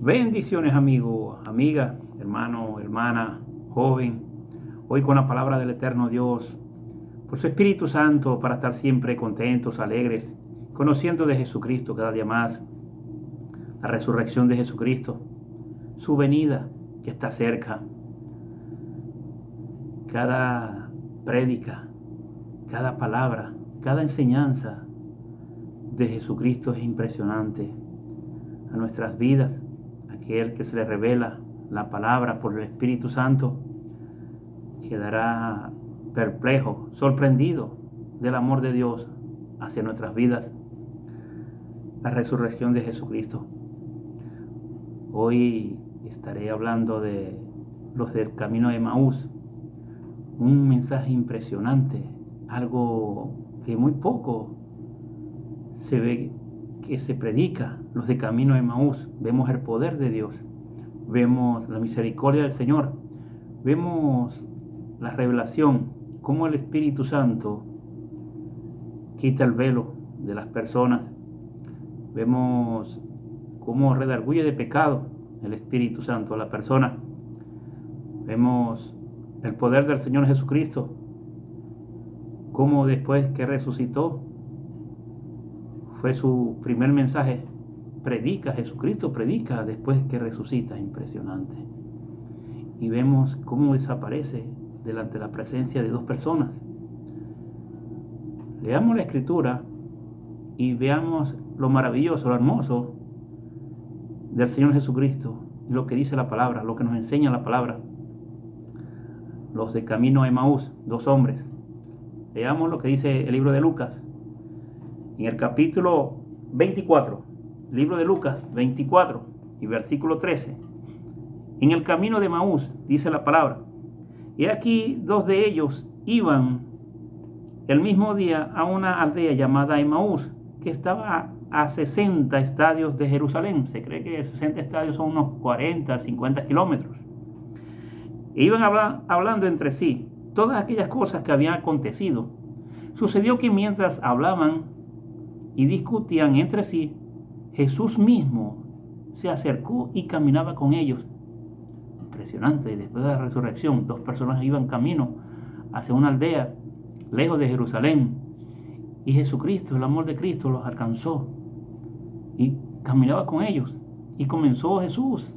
Bendiciones, amigo, amiga, hermano, hermana, joven. Hoy con la palabra del eterno Dios, por su Espíritu Santo, para estar siempre contentos, alegres, conociendo de Jesucristo cada día más, la resurrección de Jesucristo, su venida que está cerca. Cada prédica, cada palabra, cada enseñanza de Jesucristo es impresionante a nuestras vidas. Aquel que se le revela la palabra por el Espíritu Santo quedará perplejo, sorprendido del amor de Dios hacia nuestras vidas. La resurrección de Jesucristo. Hoy estaré hablando de los del camino de Emaús. Un mensaje impresionante, algo que muy poco se ve que se predica. Los de camino de Emaús, vemos el poder de Dios, vemos la misericordia del Señor, vemos la revelación, cómo el Espíritu Santo quita el velo de las personas, vemos cómo redarguye de pecado el Espíritu Santo a la persona, vemos el poder del Señor Jesucristo, cómo después que resucitó fue su primer mensaje: predica, Jesucristo predica después que resucita. Impresionante. Y vemos cómo desaparece delante de la presencia de dos personas. Leamos la Escritura y veamos lo maravilloso, lo hermoso del Señor Jesucristo, lo que dice la palabra, lo que nos enseña la palabra. Los de camino a Emaús, dos hombres. Leamos lo que dice el libro de Lucas, en el capítulo 24, libro de Lucas 24 y versículo 13. En el camino de Emaús, dice la palabra, y aquí dos de ellos iban el mismo día a una aldea llamada Emaús, que estaba a 60 estadios de Jerusalén. Se cree que 60 estadios son unos 40, 50 kilómetros. E iban hablando entre sí todas aquellas cosas que habían acontecido. Sucedió que mientras hablaban y discutían entre sí, Jesús mismo se acercó y caminaba con ellos. Impresionante. Y después de la resurrección, dos personas iban camino hacia una aldea lejos de Jerusalén, y Jesucristo, el amor de Cristo, los alcanzó y caminaba con ellos, y comenzó Jesús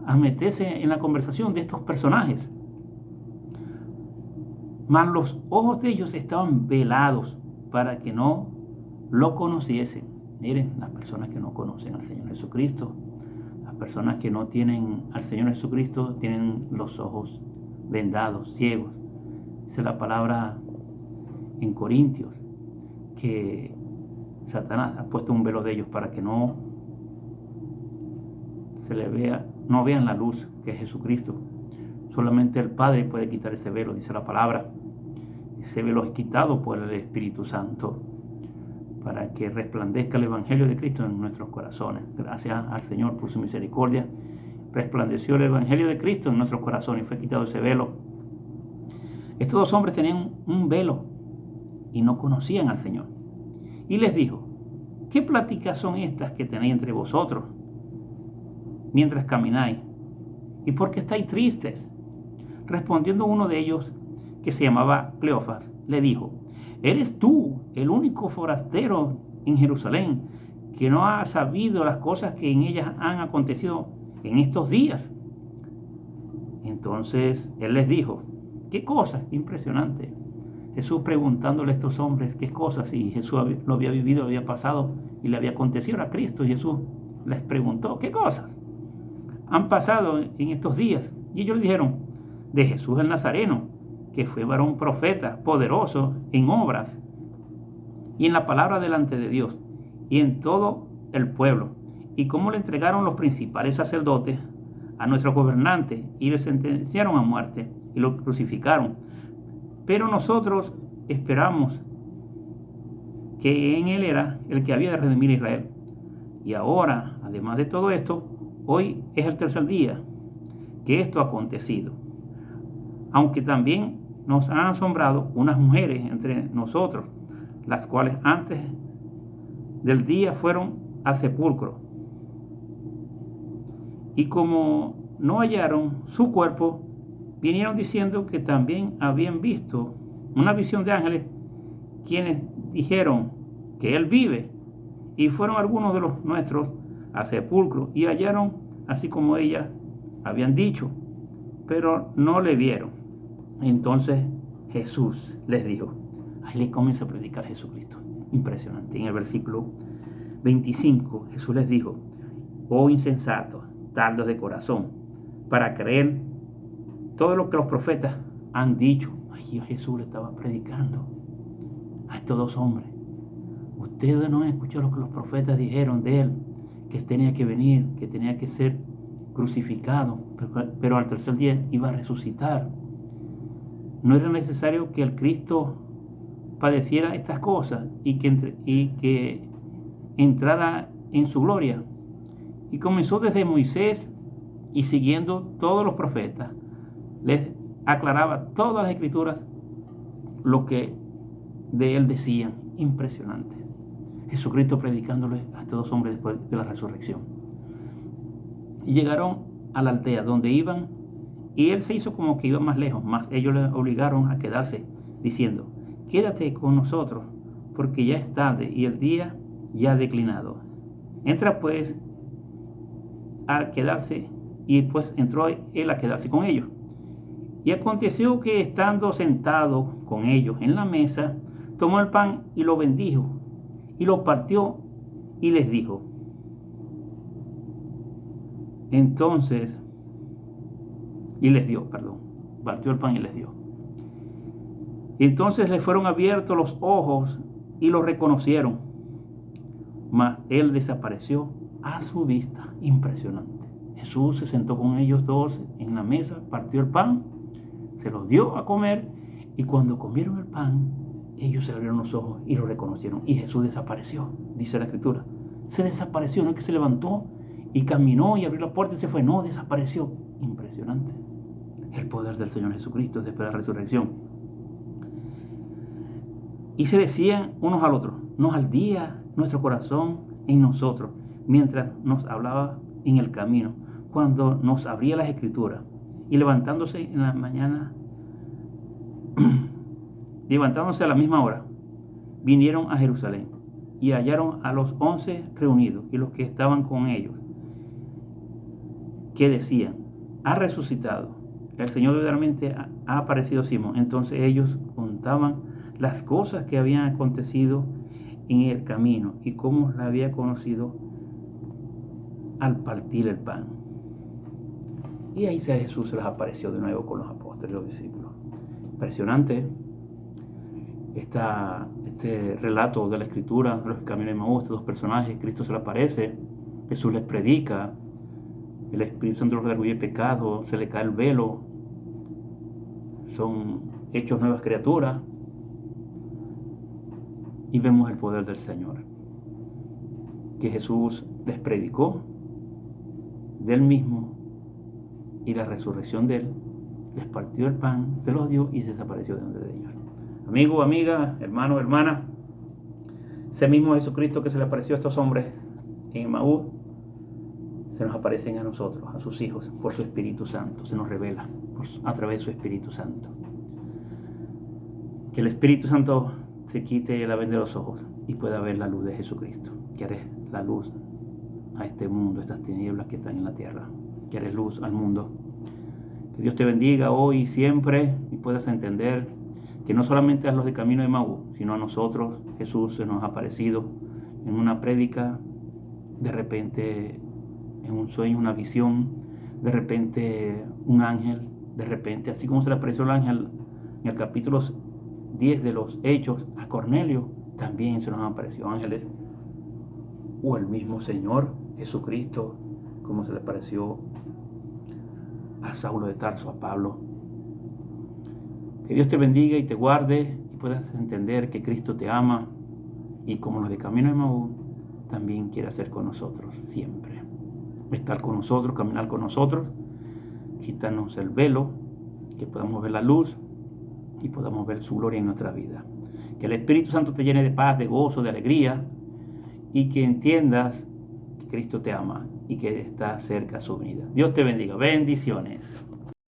a meterse en la conversación de estos personajes. Mas los ojos de ellos estaban velados para que no lo conociesen. Miren, las personas que no conocen al Señor Jesucristo, las personas que no tienen al Señor Jesucristo, tienen los ojos vendados, ciegos. Dice la palabra en Corintios que Satanás ha puesto un velo de ellos para que no se le vea, no vean la luz que es Jesucristo. Solamente el Padre puede quitar ese velo, dice la palabra. Ese velo es quitado por el Espíritu Santo para que resplandezca el Evangelio de Cristo en nuestros corazones. Gracias al Señor por su misericordia, resplandeció el Evangelio de Cristo en nuestros corazones y fue quitado ese velo. Estos dos hombres tenían un velo y no conocían al Señor. Y les dijo: ¿qué pláticas son estas que tenéis entre vosotros mientras camináis? ¿Y por qué estáis tristes? Respondiendo uno de ellos, que se llamaba Cleofas, le dijo: ¿eres tú el único forastero en Jerusalén que no ha sabido las cosas que en ellas han acontecido en estos días? Entonces él les dijo: ¿qué cosas? Impresionante. Jesús preguntándole a estos hombres qué cosas, y Jesús lo había vivido, había pasado y le había acontecido a Cristo. Y Jesús les preguntó: ¿qué cosas han pasado en estos días? Y ellos le dijeron: de Jesús el Nazareno, que fue varón profeta, poderoso en obras y en la palabra delante de Dios y en todo el pueblo, y cómo le entregaron los principales sacerdotes a nuestros gobernantes y le sentenciaron a muerte y lo crucificaron. Pero nosotros esperamos que en él era el que había de redimir a Israel. Y ahora, además de todo esto, hoy es el tercer día que esto ha acontecido. Aunque también nos han asombrado unas mujeres entre nosotros, las cuales antes del día fueron al sepulcro Y como no hallaron su cuerpo, vinieron diciendo que también habían visto una visión de ángeles, quienes dijeron que él vive. Y fueron algunos de los nuestros al sepulcro y hallaron así como ellas habían dicho, pero no le vieron. Entonces Jesús les dijo, ahí le comienza a predicar Jesucristo. Impresionante. En el versículo 25 Jesús les dijo, oh insensatos, tardos de corazón, para creer todo lo que los profetas han dicho. Ay, Jesús le estaba predicando a estos dos hombres. Ustedes no han escuchado lo que los profetas dijeron de él, que tenía que venir, que tenía que ser crucificado, pero al tercer día iba a resucitar. No era necesario que el Cristo padeciera estas cosas y que entrara en su gloria. Y comenzó desde Moisés y siguiendo todos los profetas, les aclaraba todas las escrituras lo que de él decían. Impresionante. Jesucristo predicándole a estos dos hombres después de la resurrección. Y llegaron a la aldea donde iban, y él se hizo como que iba más lejos, mas ellos le obligaron a quedarse, diciendo, quédate con nosotros, porque ya es tarde y el día ya ha declinado. Entra pues a quedarse, y pues entró él a quedarse con ellos. Y aconteció que estando sentado con ellos en la mesa, tomó el pan y lo bendijo, y lo partió y les dijo. Entonces, partió el pan y les dio. Entonces les fueron abiertos los ojos y lo reconocieron, mas él desapareció a su vista. Impresionante. Jesús se sentó con ellos dos en la mesa, partió el pan, se los dio a comer, y cuando comieron el pan, ellos se abrieron los ojos y lo reconocieron. Y Jesús desapareció, dice la Escritura. Se desapareció, no es que se levantó y caminó y abrió la puerta y se fue. No, desapareció. Impresionante. El poder del Señor Jesucristo después de la resurrección. Y se decían unos al otro, nos ardía nuestro corazón en nosotros, mientras nos hablaba en el camino, cuando nos abría las Escrituras. Y levantándose en la mañana, levantándose a la misma hora, vinieron a Jerusalén y hallaron a los 11 reunidos y los que estaban con ellos, que decían, ha resucitado, el Señor verdaderamente ha aparecido a Simón. Entonces ellos contaban las cosas que habían acontecido en el camino y cómo la había conocido al partir el pan. Y ahí Jesús se les apareció de nuevo con los apóstoles y los discípulos. Impresionante este relato de la Escritura, de los caminos de Emaús, estos dos personajes. Cristo se les aparece, Jesús les predica, el Espíritu Santo los redarguye el pecado, se le cae el velo, son hechos nuevas criaturas, y vemos el poder del Señor, que Jesús les predicó de él mismo, y la resurrección de él, les partió el pan, se los dio y se desapareció de entre ellos. Amigo, amiga, hermano, hermana, ese mismo Jesucristo que se le apareció a estos hombres en Emaús, se nos aparecen a nosotros, a sus hijos, por su Espíritu Santo, se nos revela a través de su Espíritu Santo. Que el Espíritu Santo se quite la venda de los ojos y pueda ver la luz de Jesucristo, que eres la luz a este mundo, estas tinieblas que están en la tierra, que eres luz al mundo. Que Dios te bendiga hoy y siempre, y puedas entender que no solamente a los de Camino de Emaús, sino a nosotros Jesús se nos ha aparecido en una prédica, de repente en un sueño, una visión, de repente un ángel, de repente, así como se le apareció el ángel en el capítulo 10 de los Hechos a Cornelio, también se nos han aparecido ángeles, o el mismo Señor Jesucristo, como se le apareció a Saulo de Tarso, a Pablo. Que Dios te bendiga y te guarde y puedas entender que Cristo te ama, y como los de Camino de Emaús, también quiere hacer con nosotros siempre. Estar con nosotros, caminar con nosotros, quitarnos el velo, que podamos ver la luz y podamos ver su gloria en nuestra vida. Que el Espíritu Santo te llene de paz, de gozo, de alegría, y que entiendas que Cristo te ama y que está cerca su venida. Dios te bendiga. Bendiciones.